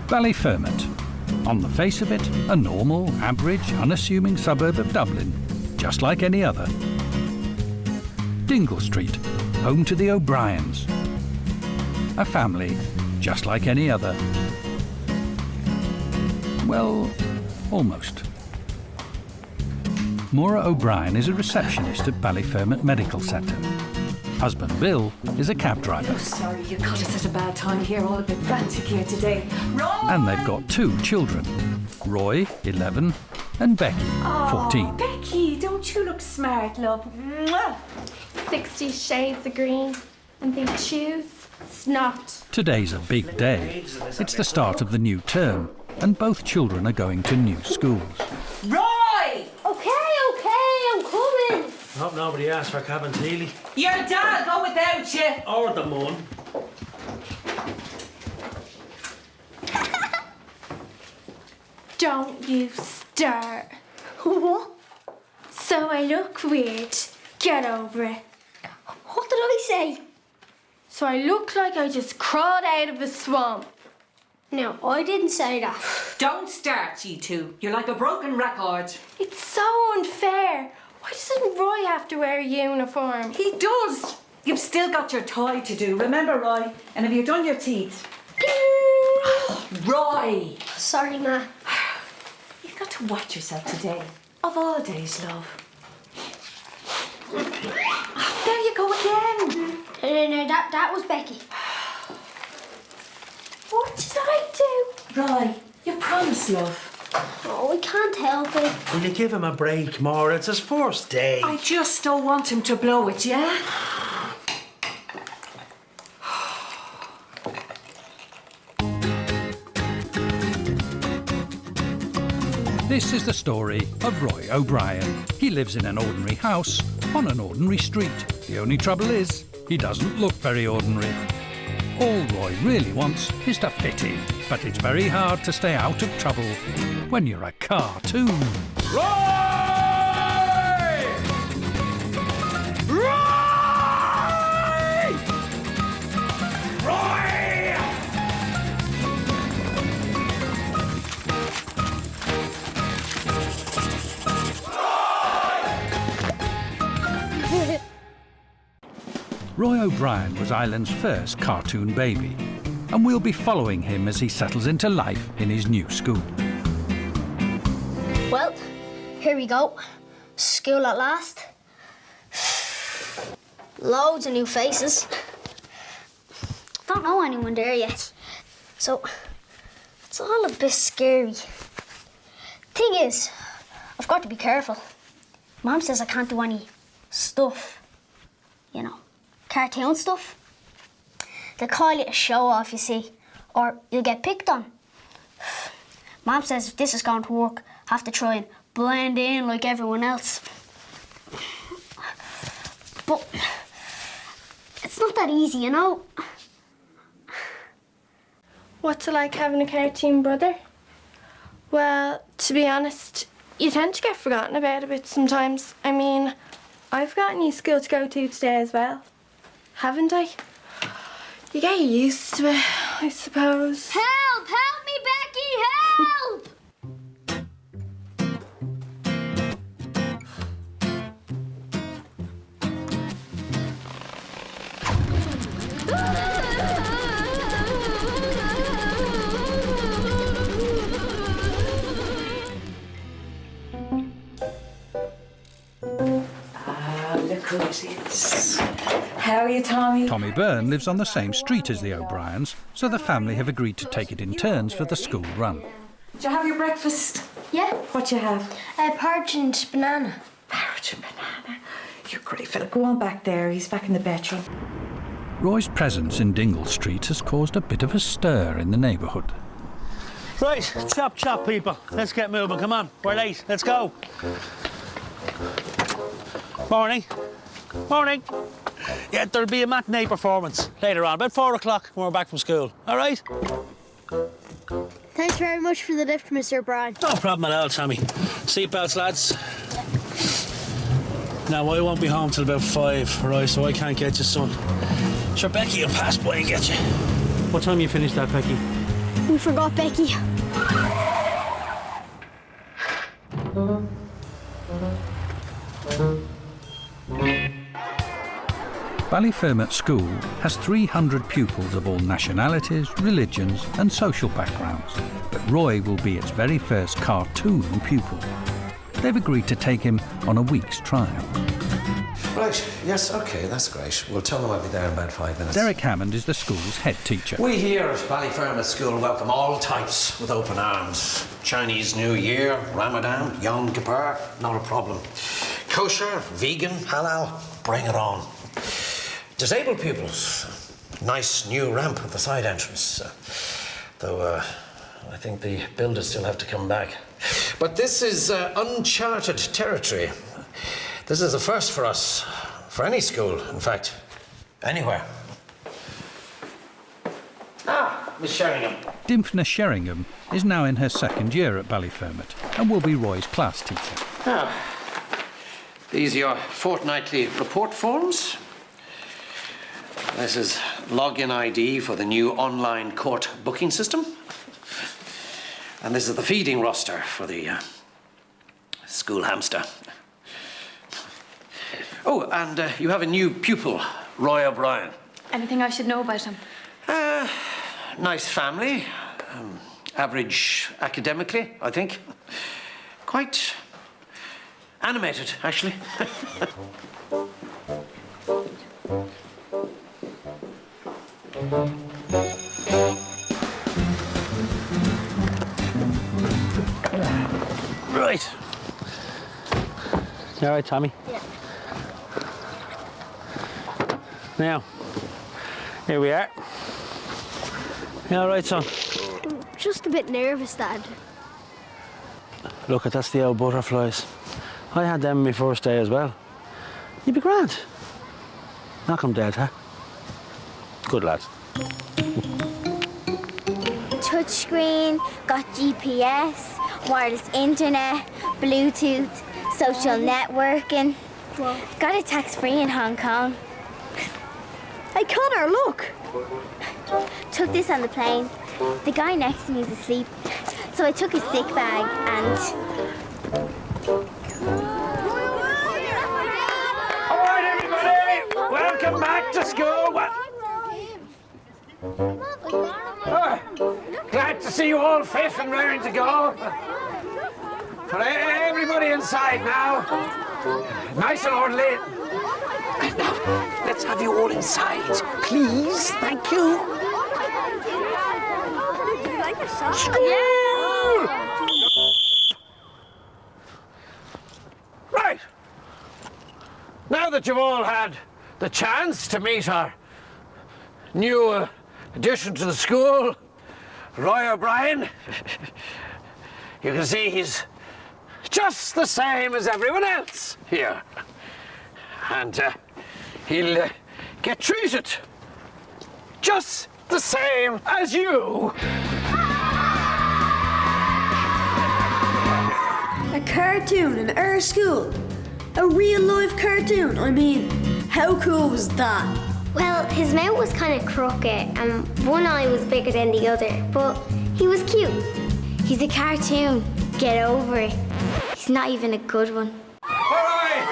Ballyfermot. On the face of it, a normal, average, unassuming suburb of Dublin, just like any other. Dingle Street, home to the O'Briens. A family, just like any other. Well, almost. Maura O'Brien is a receptionist at Ballyfermot Medical Centre. Husband Bill is a cab driver. Oh, sorry, you caught us at a bad time here, all a bit frantic here today. Roy! And they've got 2 children, Roy, 11, and Becky, 14. Becky, don't you look smart, love? Mwah! 60 shades of green, and they choose snot. Today's a big day. It's the start of the new term, and both children are going to new schools. Roy! Okay, I'm coming. I hope nobody asked for cabin Teely. Your dad go without you. Or the moon. Don't you start. What? So I look weird. Get over it. What did I say? So I look like I just crawled out of a swamp. No, I didn't say that. Don't start, you two. You're like a broken record. It's so unfair. Why doesn't Roy have to wear a uniform? He does. You've still got your tie to do, remember, Roy? And have you done your teeth? Roy! Sorry, Ma. You've got to watch yourself today. Of all days, love. There you go again. No, that was Becky. What did I do? Roy, you promised, love. Oh, we can't help it. Will you give him a break, Maura? It's his first day. I just don't want him to blow it, yeah? This is the story of Roy O'Brien. He lives in an ordinary house on an ordinary street. The only trouble is, he doesn't look very ordinary. All Roy really wants is to fit in, but it's very hard to stay out of trouble when you're a cartoon. Roy! Roy! Roy! Roy O'Brien was Ireland's first cartoon baby, and we'll be following him as he settles into life in his new school. Well, here we go. School at last. Loads of new faces. Don't know anyone there yet. So, it's all a bit scary. Thing is, I've got to be careful. Mom says I can't do any stuff. You know, cartoon stuff. They call it a show-off, you see, or you'll get picked on. Mom says if this is going to work, I have to try and blend in like everyone else. But it's not that easy, you know. What's it like having a cartoon brother? Well, to be honest, you tend to get forgotten about a bit sometimes. I mean, I've got a new school to go to today as well. Haven't I? You get used to it, I suppose. Help! Help me, Becky! Help! Look who it is. How are you, Tommy? Tommy Byrne lives on the same street as the O'Briens, so the family have agreed to take it in turns for the school run. Did you have your breakfast? Yeah? What you have? Porridge and banana. Porridge and banana. You're a great fella. Go on back there. He's back in the bedroom. Roy's presence in Dingle Street has caused a bit of a stir in the neighbourhood. Right, chop, chop, people. Let's get moving. Come on, we're late. Let's go. Morning. Morning. Yeah, there'll be a matinee performance later on, about 4 o'clock when we're back from school. All right? Thanks very much for the lift, Mr. Bryan. No problem at all, Tommy. Seatbelts, lads. Now, I won't be home till about 5, right, so I can't get you, son. Sure, Becky will pass by and get you. What time you finish that, Becky? We forgot Becky. Ballyfermot School has 300 pupils of all nationalities, religions and social backgrounds, but Roy will be its very first cartoon pupil. They've agreed to take him on a week's trial. Right, yes, OK, that's great. We'll tell them I'll be there in about 5 minutes. Derek Hammond is the school's head teacher. We here at Ballyfermot School welcome all types with open arms. Chinese New Year, Ramadan, Yom Kippur, not a problem. Kosher, vegan, halal, bring it on. Disabled pupils, nice new ramp at the side entrance. Though I think the builders still have to come back. But this is uncharted territory. This is a first for us, for any school, in fact, anywhere. Ah, Miss Sheringham. Dimphna Sheringham is now in her second year at Ballyfermot and will be Roy's class teacher. Ah, these are your fortnightly report forms. This is login ID for the new online court booking system. And this is the feeding roster for the school hamster. Oh, and you have a new pupil, Roy O'Brien. Anything I should know about him? Nice family. Average academically, I think. Quite animated, actually. Right. You all right, Tommy? Yeah. Now, here we are. You all right, son? Just a bit nervous, Dad. Look, that's the old butterflies. I had them my first day as well. You'd be grand. Knock 'em dead, huh? Good lad. Touchscreen, got GPS, wireless internet, Bluetooth, social networking. Got it tax-free in Hong Kong. Hey, Connor, look! Took this on the plane. The guy next to me is asleep, so I took his sick bag and... All right, everybody, welcome back to school. Glad to see you all fit and raring to go. For everybody inside now. Nice and orderly. Now, let's have you all inside, please. Thank you. School! Right. Now that you've all had the chance to meet our new addition to the school, Roy O'Brien, you can see he's just the same as everyone else here. And he'll get treated just the same as you. A cartoon in our school? A real-life cartoon? I mean, how cool was that? Well, his mouth was kind of crooked and one eye was bigger than the other, but he was cute. He's a cartoon. Get over it. He's not even a good one. All right,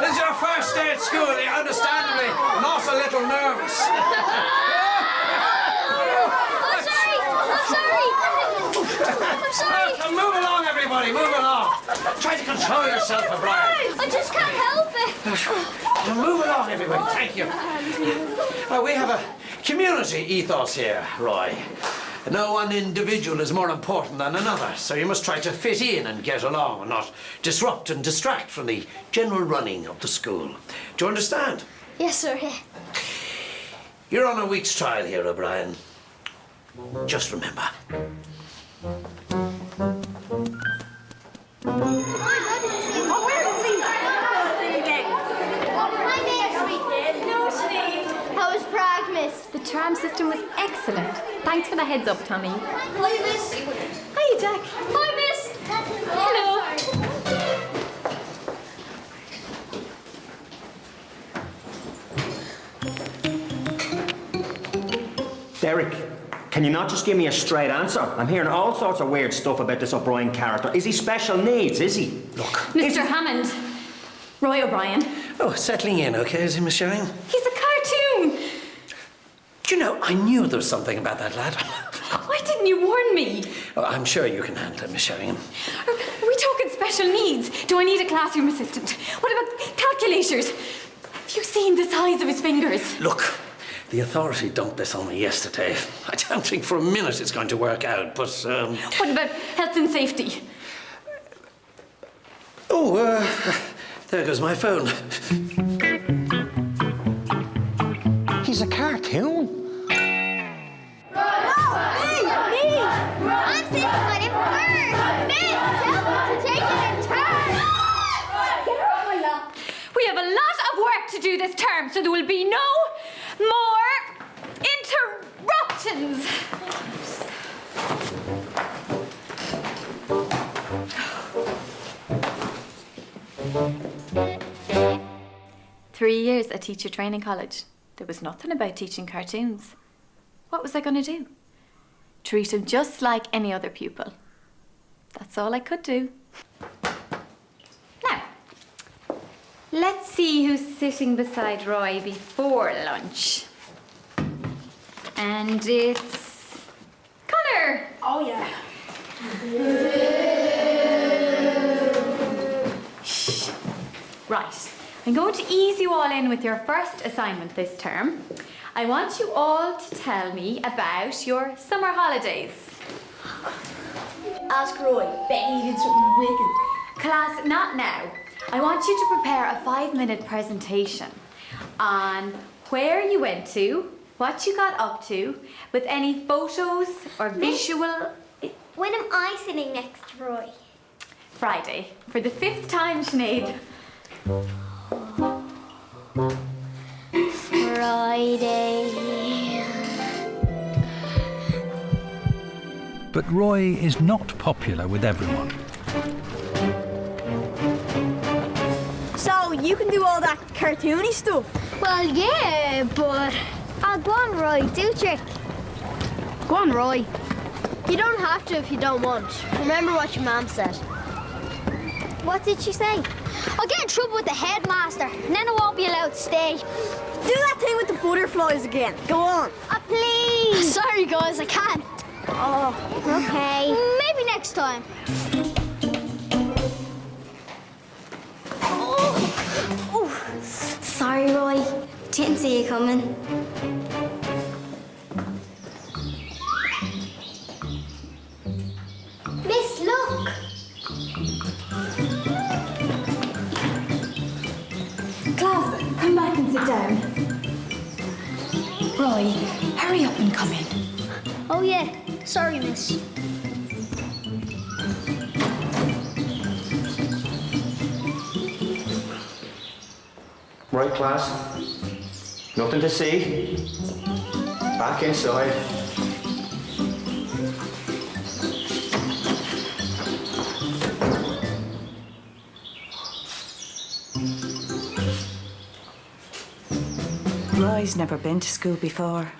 this is your first day at school. You're understandably not a little nervous. I'm sorry. Move along, everybody, move along. Try to control yourself, O'Brien. I just can't help it. Move along, everybody, thank you. We have a community ethos here, Roy. No one individual is more important than another, so you must try to fit in and get along and not disrupt and distract from the general running of the school. Do you understand? Yes, sir. You're on a week's trial here, O'Brien. Just remember. How was Prague, The tram system was excellent. Thanks for the heads up, Tommy. Hi, Miss. Hi, Jack. Hi, Miss. Hello. Derek, Can you not just give me a straight answer? I'm hearing all sorts of weird stuff about this O'Brien character. Is he special needs, is he? Look. Mr. Hammond. Roy O'Brien. Oh, settling in, okay, is he, Miss Sheringham? He's a cartoon. Do you know, I knew there was something about that lad. Why didn't you warn me? Oh, I'm sure you can handle it, Miss Sheringham. Are we talking special needs? Do I need a classroom assistant? What about calculators? Have you seen the size of his fingers? Look, the authority dumped this on me yesterday. I don't think for a minute it's going to work out, but, What about health and safety? Oh, there goes my phone. He's a cartoon. I'm sitting on him first. Miss, tell him to take it in turn. We have a lot of work to do this term, so there will be no more interruptions. 3 years at teacher training college. There was nothing about teaching cartoons. What was I going to do? Treat him just like any other pupil. That's all I could do. Now, let's see who's sitting beside Roy before lunch. And it's Connor. Oh, yeah. Shh. Right. I'm going to ease you all in with your first assignment this term. I want you all to tell me about your summer holidays. Ask Roy. Bet he did something wicked. Class, not now. I want you to prepare a 5-minute presentation on where you went to, what you got up to, with any photos or visual... When am I sitting next to Roy? Friday, for the 5th time, Sinead. Friday. But Roy is not popular with everyone. So, you can do all that cartoony stuff? Well, yeah, but... go on, Roy. Do trick. Go on, Roy. You don't have to if you don't want. Remember what your mom said. What did she say? I'll get in trouble with the headmaster, and then I won't be allowed to stay. Do that thing with the butterflies again. Go on. Please. Sorry, guys, I can't. Oh, okay. Maybe next time. Oh. Sorry, Roy. Didn't see you coming. Miss, look. Class, come back and sit down. Roy, hurry up and come in. Oh, yeah. Sorry, miss. Right, class. Nothing to see. Back inside. Roy's never been to school before.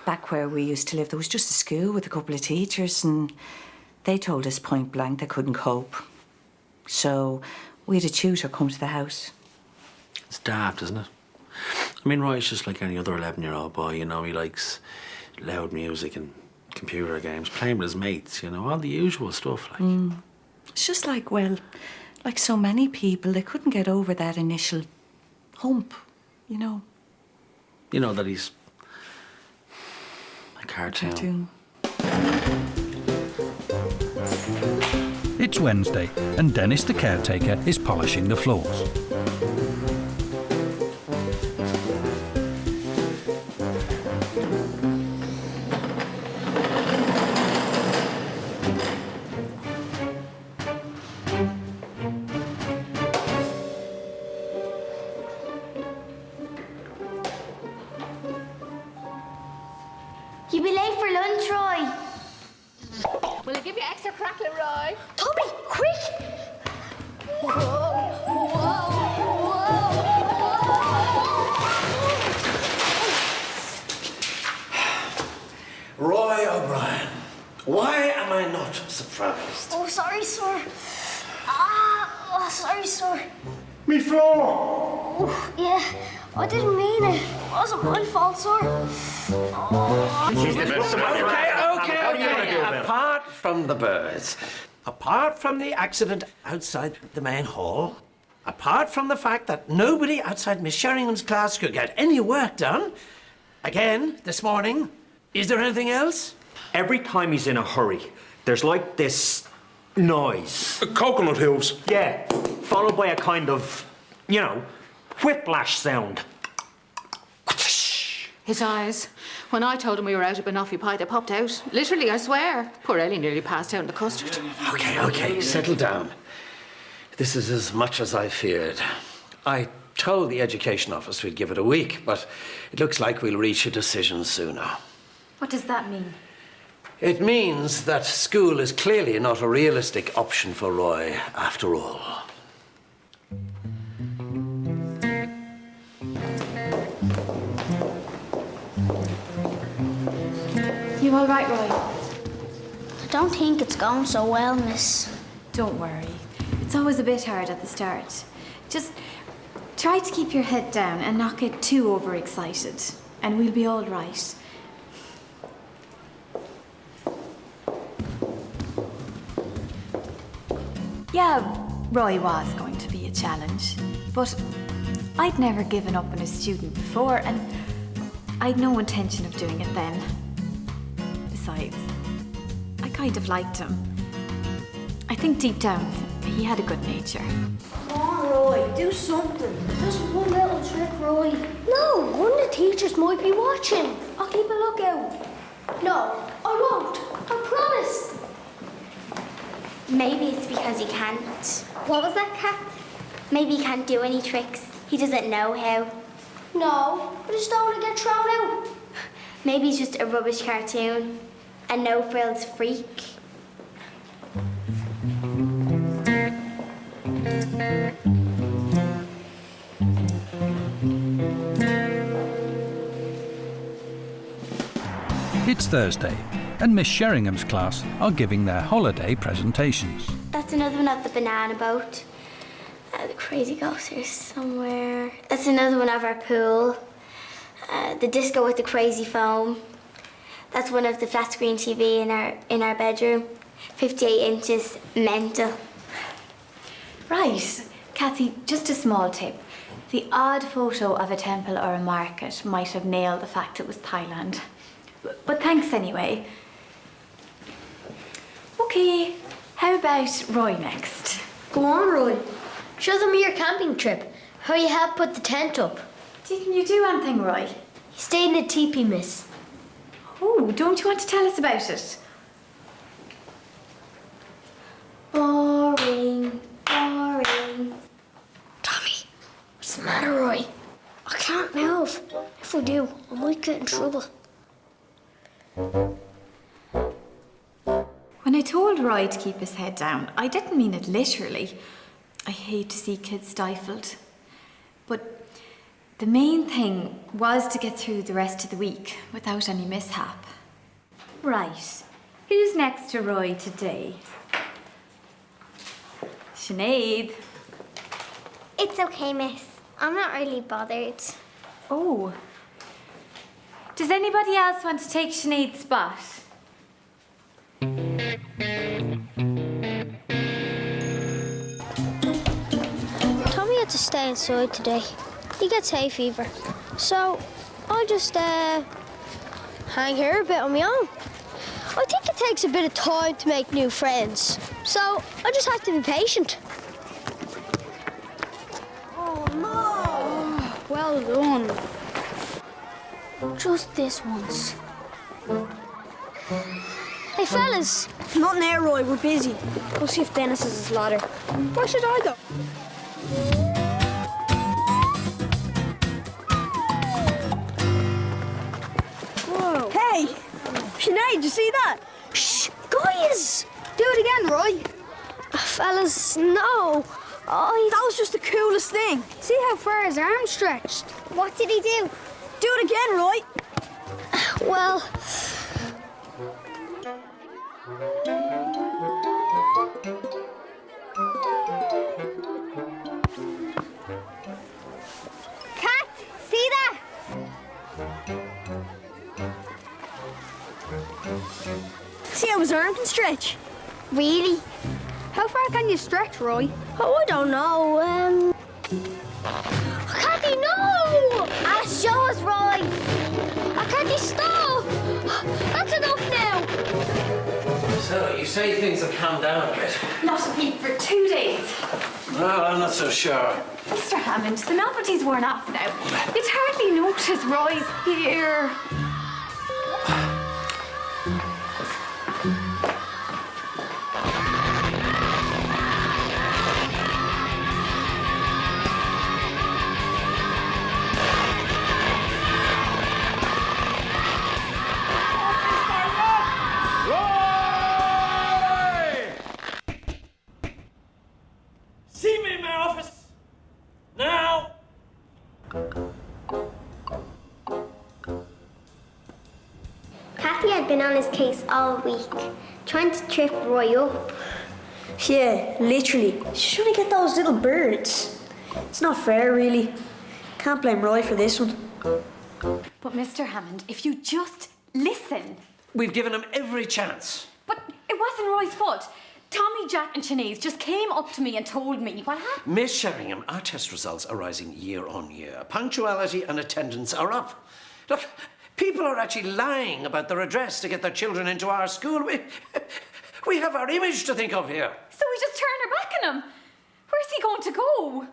Back where we used to live, there was just a school with a couple of teachers, and they told us point blank they couldn't cope. So we had a tutor come to the house. It's daft, isn't it? I mean, Roy's just like any other 11-year-old boy, you know. He likes loud music and computer games, playing with his mates, you know, all the usual stuff, like. It's just like, well, like so many people, they couldn't get over that initial hump, you know. You know that he's a cartoon. It's Wednesday, and Dennis the caretaker is polishing the floors. You'll be late for lunch, Roy. Will I give you extra crackling, Roy? Toby, quick! Roy O'Brien. Why am I not surprised? Oh, sorry, sir. Sorry, sir. Me floor! Oh, yeah. I didn't mean it. It wasn't my fault, sir. Okay. Apart from the birds, apart from the accident outside the main hall, apart from the fact that nobody outside Miss Sheringham's class could get any work done, again, this morning, is there anything else? Every time he's in a hurry, there's like this noise. Coconut hooves. Yeah, followed by a kind of, whiplash sound. His eyes. When I told him we were out of banoffee pie, they popped out. Literally, I swear. Poor Ellie nearly passed out in the custard. Okay, settle down. This is as much as I feared. I told the education office we'd give it a week, but it looks like we'll reach a decision sooner. What does that mean? It means that school is clearly not a realistic option for Roy after all. You all right, Roy? I don't think it's going so well, miss. Don't worry. It's always a bit hard at the start. Just try to keep your head down and not get too overexcited, and we'll be all right. Yeah, Roy was going to be a challenge, but I'd never given up on a student before, and I'd no intention of doing it then. Besides, I kind of liked him. I think deep down, he had a good nature. Come on, Roy, do something. Just one little trick, Roy. No, one of the teachers might be watching. I'll keep a lookout. No, I won't. I promise. Maybe it's because he can't. What was that, Kat? Maybe he can't do any tricks. He doesn't know how. No, I just don't want to get thrown out. Maybe he's just a rubbish cartoon. A no-frills freak. It's Thursday, and Miss Sheringham's class are giving their holiday presentations. That's another one of the banana boat. The crazy ghost is somewhere. That's another one of our pool. The disco with the crazy foam. That's one of the flat screen TV in our bedroom. 58 inches, mental. Right. Kathy, just a small tip. The odd photo of a temple or a market might have nailed the fact it was Thailand. But thanks anyway. Okay, how about Roy next? Go on, Roy. Show them your camping trip. How you helped put the tent up. Didn't you do anything, Roy? You stayed in a teepee, miss. Oh, don't you want to tell us about it? Boring, boring. Tommy, what's the matter, Roy? I can't move. If I do, I might get in trouble. When I told Roy to keep his head down, I didn't mean it literally. I hate to see kids stifled. But the main thing was to get through the rest of the week without any mishap. Right, who's next to Roy today? Sinead. It's okay, miss. I'm not really bothered. Oh. Does anybody else want to take Sinead's spot? Tommy had to stay inside today. He gets hay fever. So I'll just hang here a bit on my own. I think it takes a bit of time to make new friends. So I just have to be patient. Oh no! Well done. Just this once. Hey fellas. Not now, Roy. We're busy. Go see if Dennis has his ladder. Why should I go? Whoa. Hey! Sinead, did you see that? Shh! Guys! Do it again, Roy. Fellas, no. That was just the coolest thing. See how far his arm stretched. What did he do? Do it again, Roy. Well, See how his arm can stretch? Really? How far can you stretch, Roy? Oh, I don't know. Cathy, no! Show us, Roy. Cathy, stop! That's enough now. So, you say things have calmed down a bit? Not a peep for 2 days. Well, I'm not so sure. Mr. Hammond, the novelty's worn off now. You'd hardly notice Roy's here. See me in my office! Now! Cathy had been on his case all week, trying to trip Roy up. Yeah, literally. She's trying to get those little birds. It's not fair, really. Can't blame Roy for this one. But Mr. Hammond, if you just listen. We've given him every chance. But it wasn't Roy's fault. Tommy, Jack and Sinead just came up to me and told me what happened. Miss Sheringham, our test results are rising year on year. Punctuality and attendance are up. Look, people are actually lying about their address to get their children into our school. We have our image to think of here. So we just turned our back on him. Where's he going to go?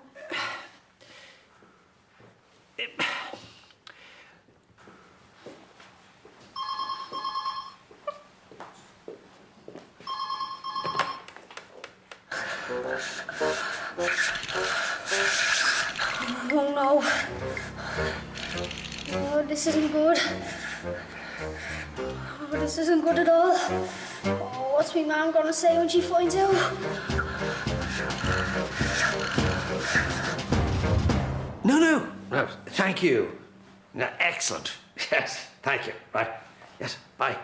Oh no. Oh, this isn't good. Oh, this isn't good at all. Oh, what's my mom gonna say when she finds out? No, thank you. No, excellent. Yes, thank you. Right. Yes, bye.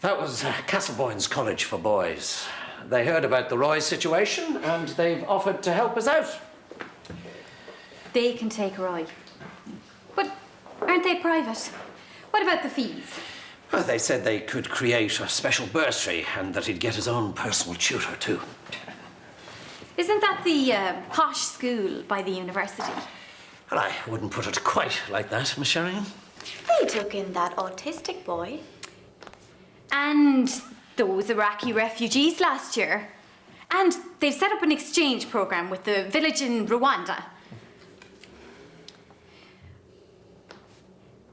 That was Castleboynes College for Boys. They heard about the Roy situation and they've offered to help us out. They can take Roy. But aren't they private? What about the fees? Well, they said they could create a special bursary and that he'd get his own personal tutor too. Isn't that the posh school by the university? Well, I wouldn't put it quite like that, Miss Sheringham. They took in that autistic boy. And those Iraqi refugees last year. And they've set up an exchange program with the village in Rwanda.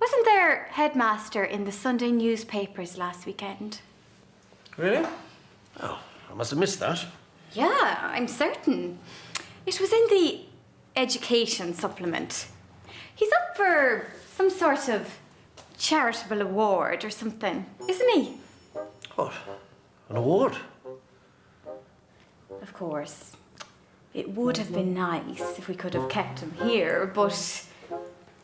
Wasn't their headmaster in the Sunday newspapers last weekend? Really? Oh, I must have missed that. Yeah, I'm certain. It was in the education supplement. He's up for some sort of charitable award or something, isn't he? What? An award? Of course. It would have been nice if we could have kept him here, but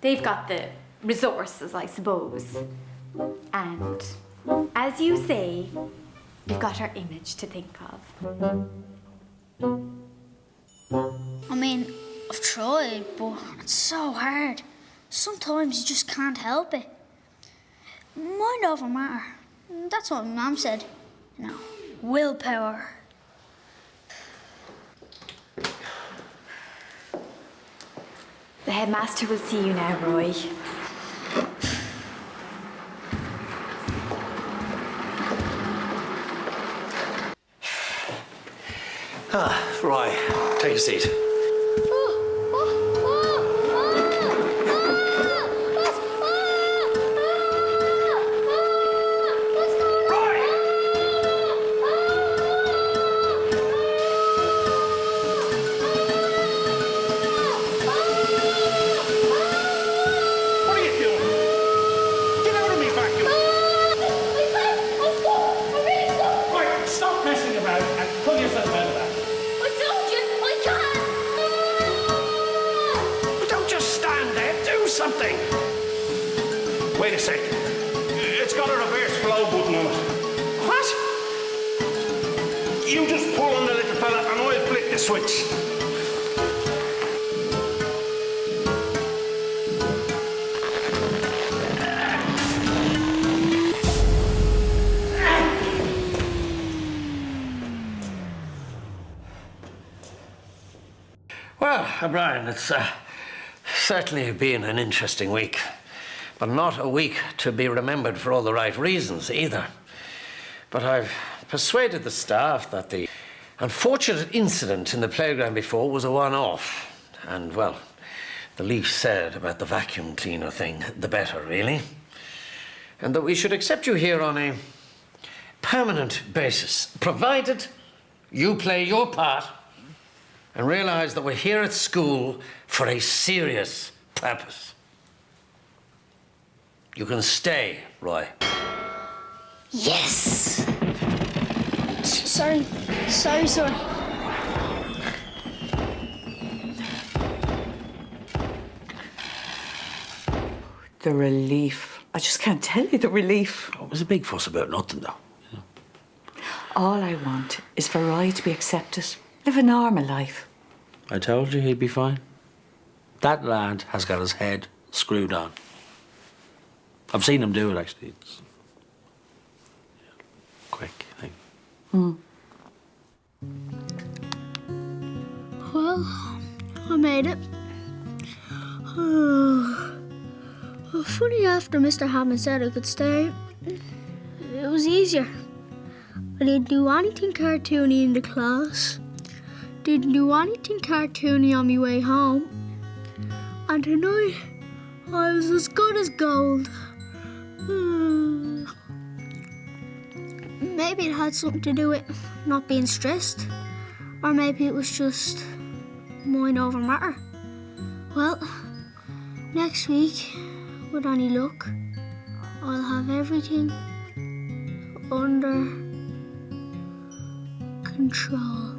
they've got the resources, I suppose. And, as you say, we've got our image to think of. I mean, I've tried, but it's so hard. Sometimes you just can't help it. Mind over matter. That's what my mum said. You know, willpower. The headmaster will see you now, Roy. Roy, take a seat. Something. Wait a sec. It's got a reverse flow button on it. What? You just pull on the little fella and I'll flick the switch. O'Brien, it's certainly been an interesting week, but not a week to be remembered for all the right reasons either. But I've persuaded the staff that the unfortunate incident in the playground before was a one-off. And, well, the least said about the vacuum cleaner thing, the better, really. And that we should accept you here on a permanent basis, provided you play your part and realise that we're here at school for a serious purpose. You can stay, Roy. Yes! Sorry, sir. The relief. I just can't tell you the relief. Oh, it was a big fuss about nothing, though. All I want is for Roy to be accepted, live a normal life. I told you he'd be fine. That lad has got his head screwed on. I've seen him do it, actually. It's quick thing. Well, I made it. Funny, after Mr. Hammond said I could stay, it was easier. I didn't do anything cartoony in the class. Didn't do anything cartoony on my way home. And tonight, I was as good as gold. Maybe it had something to do with not being stressed. Or maybe it was just mind over matter. Well, next week, with any luck, I'll have everything under control.